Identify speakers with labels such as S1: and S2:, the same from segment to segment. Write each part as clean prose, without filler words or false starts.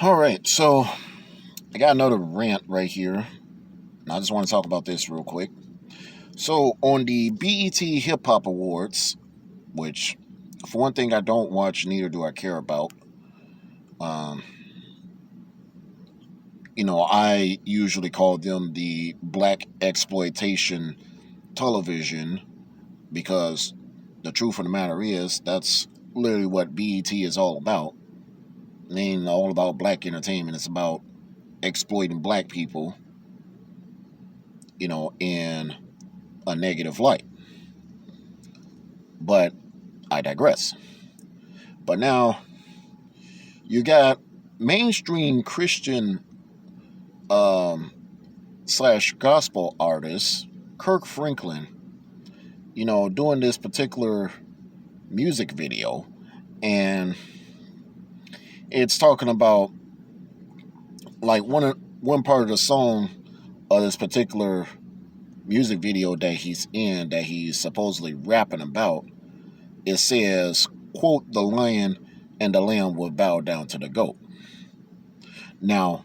S1: All right, so I got another rant right here, and I just want to talk about this real quick. So, on the BET Hip Hop Awards, which, for one thing, I don't watch, neither do I care about. Um, I usually call them the black exploitation television because the truth of the matter is that's literally what BET is all about. It ain't all about black entertainment. It's about exploiting black people, in a negative light. But I digress. But now you got mainstream Christian um, slash gospel artist Kirk Franklin, doing this particular music video, and it's talking about like one part of the song of this particular music video that he's in, that he's supposedly rapping about. It says, "quote the lion and the lamb will bow down to the goat." Now,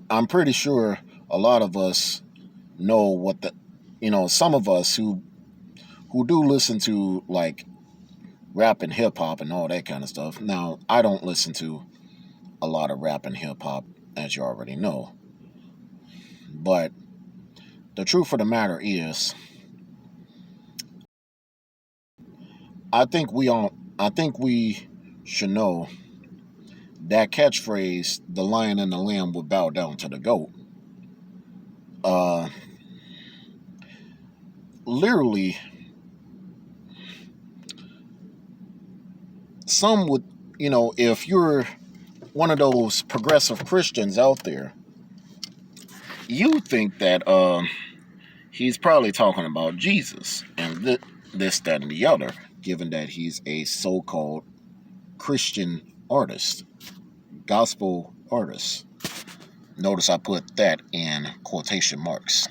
S1: I'm pretty sure a lot of us know what some of us who do listen to like rap and hip hop and all that kind of stuff. Now, I don't listen to a lot of rap and hip hop, as you already know. But the truth of the matter is, I think we should know that catchphrase, "the lion and the lamb will bow down to the goat." Uh, Literally, some would, if you're one of those progressive Christians out there, you think that he's probably talking about Jesus and this, that, and the other, given that he's a so-called Christian artist, gospel artist. Notice I put that in quotation marks.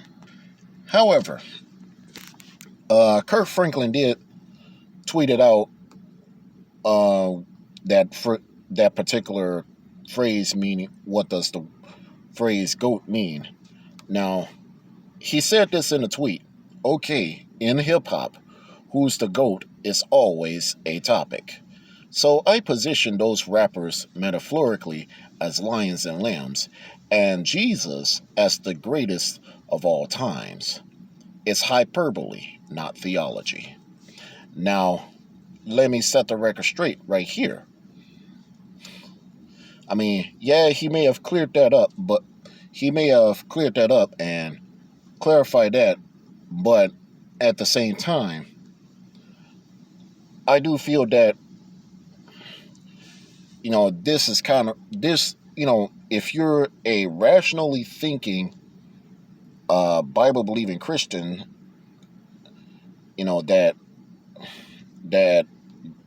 S1: However, Kirk Franklin did tweet it out, uh, that particular phrase, meaning what does the phrase "goat" mean? Now, he said this in a tweet. Okay, in hip hop, who's the GOAT is always a topic. So I position those rappers metaphorically as lions and lambs, and Jesus as the greatest of all times. It's hyperbole, not theology. Now, let me set the record straight right here. I mean, yeah, he may have cleared that up and clarified that, but at the same time, I do feel that this is kind of this if you're a rationally thinking Bible believing Christian, that that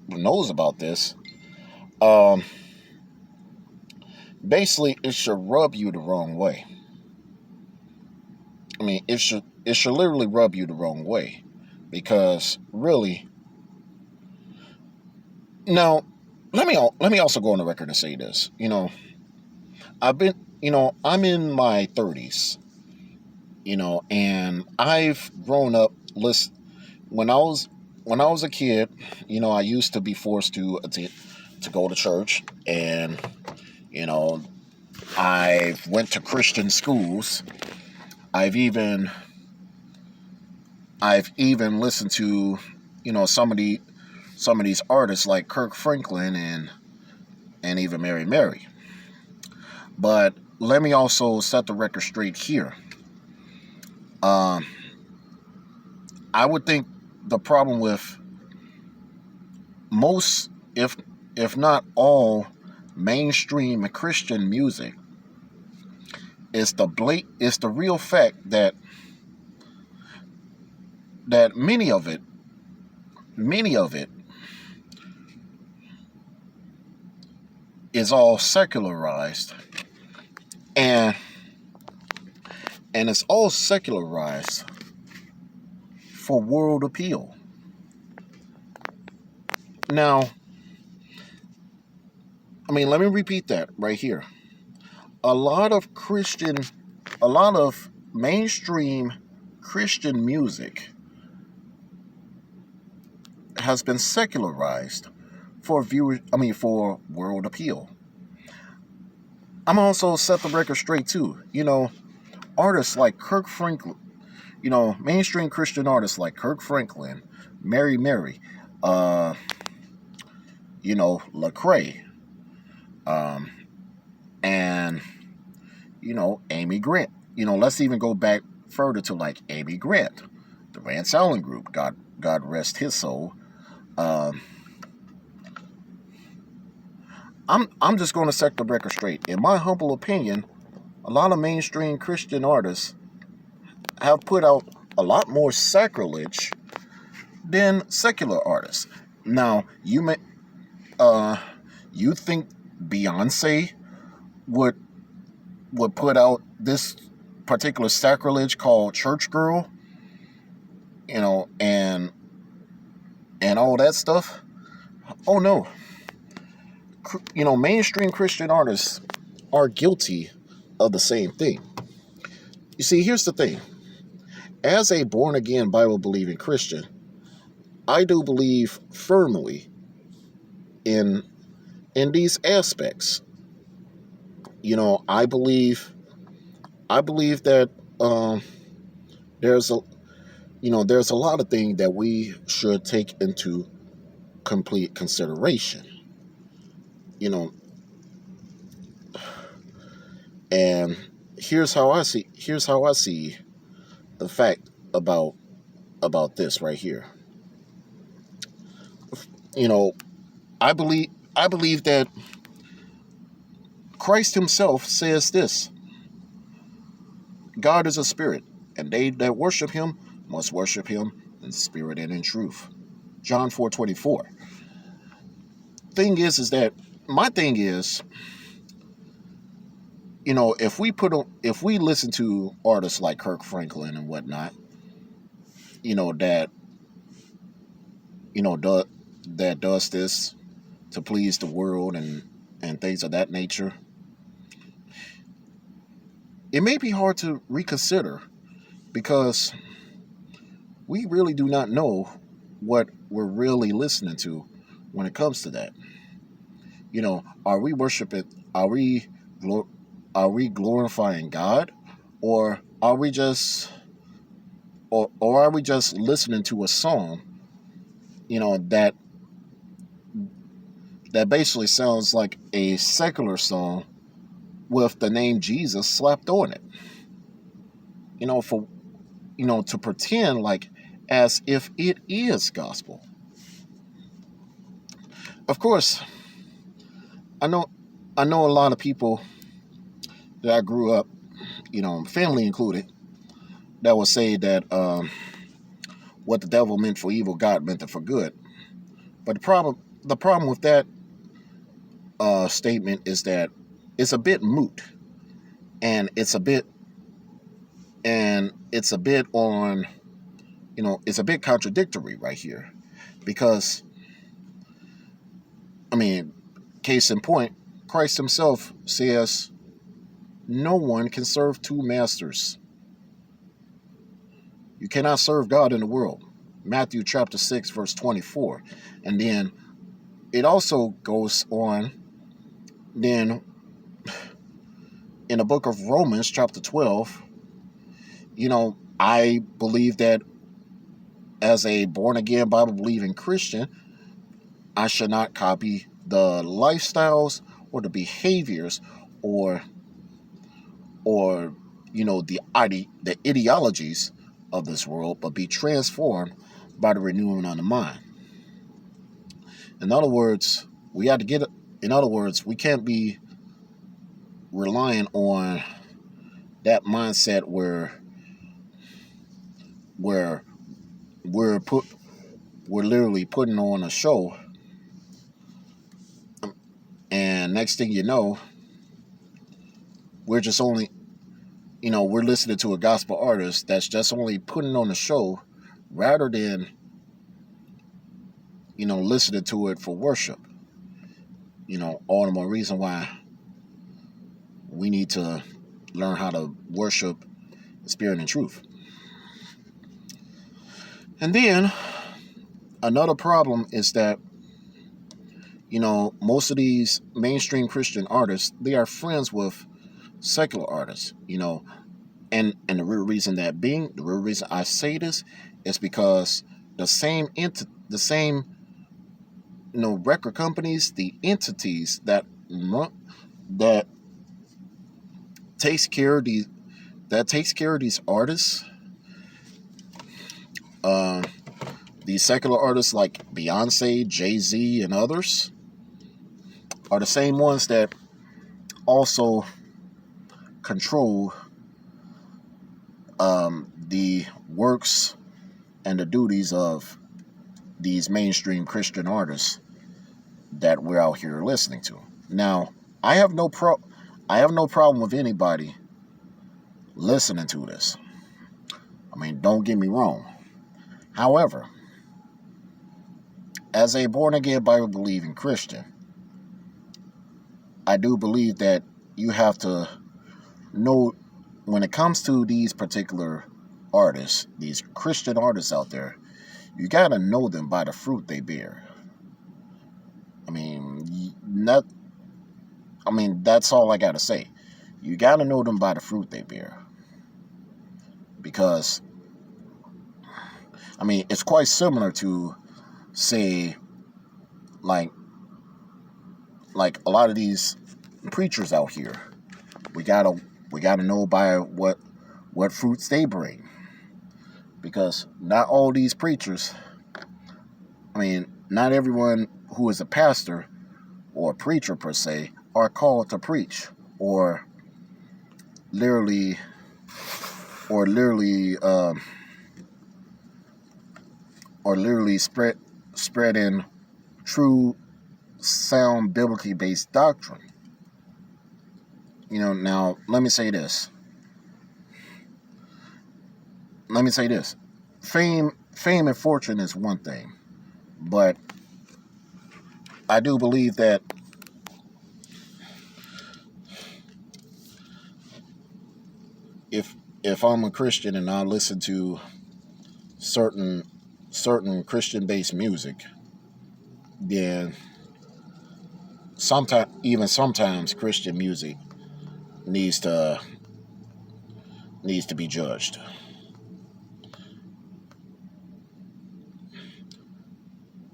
S1: knows about this, um basically it should rub you the wrong way. I mean, it should literally rub you the wrong way, because really. Now, let me also go on the record and say this. I've been, I'm in my 30s, and I've grown up when I was a kid. I used to be forced to go to church, and you know I went to Christian schools. I've even listened to some of these artists like Kirk Franklin and even Mary. But let me also set the record straight here. Um, I would think the problem with most, if not all, mainstream Christian music is the real fact that many of it is all secularized, and it's all secularized for world appeal. Now, let me repeat that right here. A lot of Christian, a lot of mainstream Christian music has been secularized for for world appeal. I'm also set the record straight too. Artists like Kirk Franklin, mainstream Christian artists like Kirk Franklin, Mary, uh, Lecrae, um, and Amy Grant. Let's even go back further to like Amy Grant, the Rance Allen Group. God rest his soul. Um, I'm just going to set the record straight. In my humble opinion, a lot of mainstream Christian artists have put out a lot more sacrilege than secular artists. Now, uh, you think Beyonce would put out this particular sacrilege called Church Girl, and all that stuff? Oh no. Mainstream Christian artists are guilty of the same thing. You see, here's the thing. As a born again Bible believing Christian, I do believe firmly in these aspects. I believe that there's a there's a lot of things that we should take into complete consideration. You know, and here's how I see the fact about this right here. You know, I believe that Christ himself says this: God is a spirit, and they that worship him must worship him in spirit and in truth. John 4:24. Thing is that my thing is, if we listen to artists like Kirk Franklin and whatnot, that do, that does this to please the world and things of that nature, it may be hard to reconsider because we really do not know what we're really listening to when it comes to that. Are we worshiping? Are we are we glorifying God, or are we just or are we just listening to a song? That basically sounds like a secular song with the name Jesus slapped on it. For to pretend like as if it is gospel. Of course, I know I know a lot of people that I grew up, family included, that will say that what the devil meant for evil, God meant it for good. But the problem with that statement is that it's a bit moot, and it's a bit on, it's a bit contradictory right here, because I mean, case in point, Christ himself says no one can serve two masters. You cannot serve God in the world. Matthew chapter 6 verse 24. And then it also goes on then in the book of Romans chapter 12. I believe that as a born again Bible believing Christian, I should not copy the lifestyles or the behaviors, or the ideologies of this world, but be transformed by the renewing of the mind. In other words, we have to get. In other words, we can't be relying on that mindset where we're put we're literally putting on a show, and next thing you know, we're just only we're listening to a gospel artist that's just only putting on a show rather than listening to it for worship. all the more reason why we need to learn how to worship the spirit and truth. And then another problem is that, most of these mainstream Christian artists, they are friends with secular artists, and the real reason I say this is because the same record companies, the entities that takes care of these artists, uh, these secular artists like Beyonce, Jay-Z, and others, are the same ones that also control the works and the duties of these mainstream Christian artists that we're out here listening to. Now, I have no problem with anybody listening to this. I mean, don't get me wrong. However, as a born again Bible believing Christian, I do believe that you have to know, when it comes to these particular artists, these Christian artists out there, you gotta know them by the fruit they bear. I mean, not. I mean, that's all I gotta say. You gotta know them by the fruit they bear, because I mean, it's quite similar to, say, like a lot of these preachers out here. We gotta know by what fruits they bring, because not all these preachers. I mean, not everyone who is a pastor or a preacher per se are called to preach or literally or literally spreading true, sound, biblically based doctrine. Now let me say this. Fame and fortune is one thing, but I do believe that if I'm a Christian and I listen to certain Christian based music, then sometimes Christian music needs to be judged.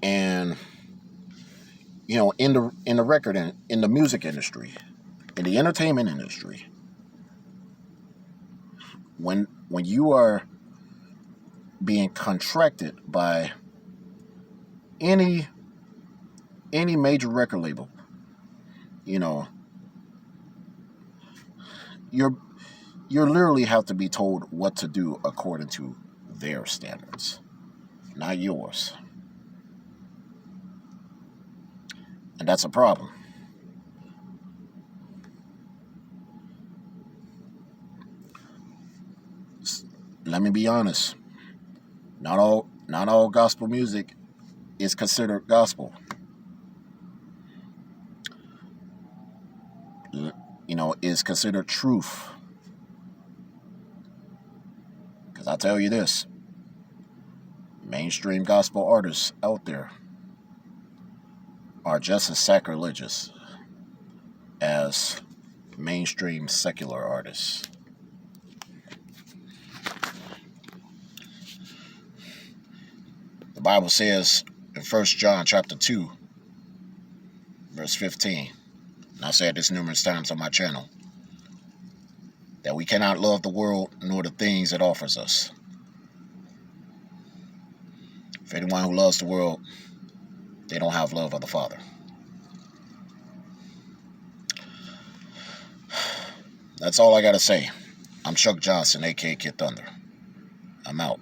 S1: And in the in the music industry, in the entertainment industry, when you are being contracted by any major record label, you know, you're literally have to be told what to do according to their standards, not yours. And that's a problem. Let me be honest. Not all gospel music is considered gospel. Is considered truth. Because I tell you this, mainstream gospel artists out there are just as sacrilegious as mainstream secular artists. The Bible says in 1 John chapter 2, verse 15, and I've said this numerous times on my channel, that we cannot love the world nor the things it offers us. For anyone who loves the world, they don't have love of the Father. That's all I gotta say. I'm Chuck Johnson, a.k.a. Kid Thunder. I'm out.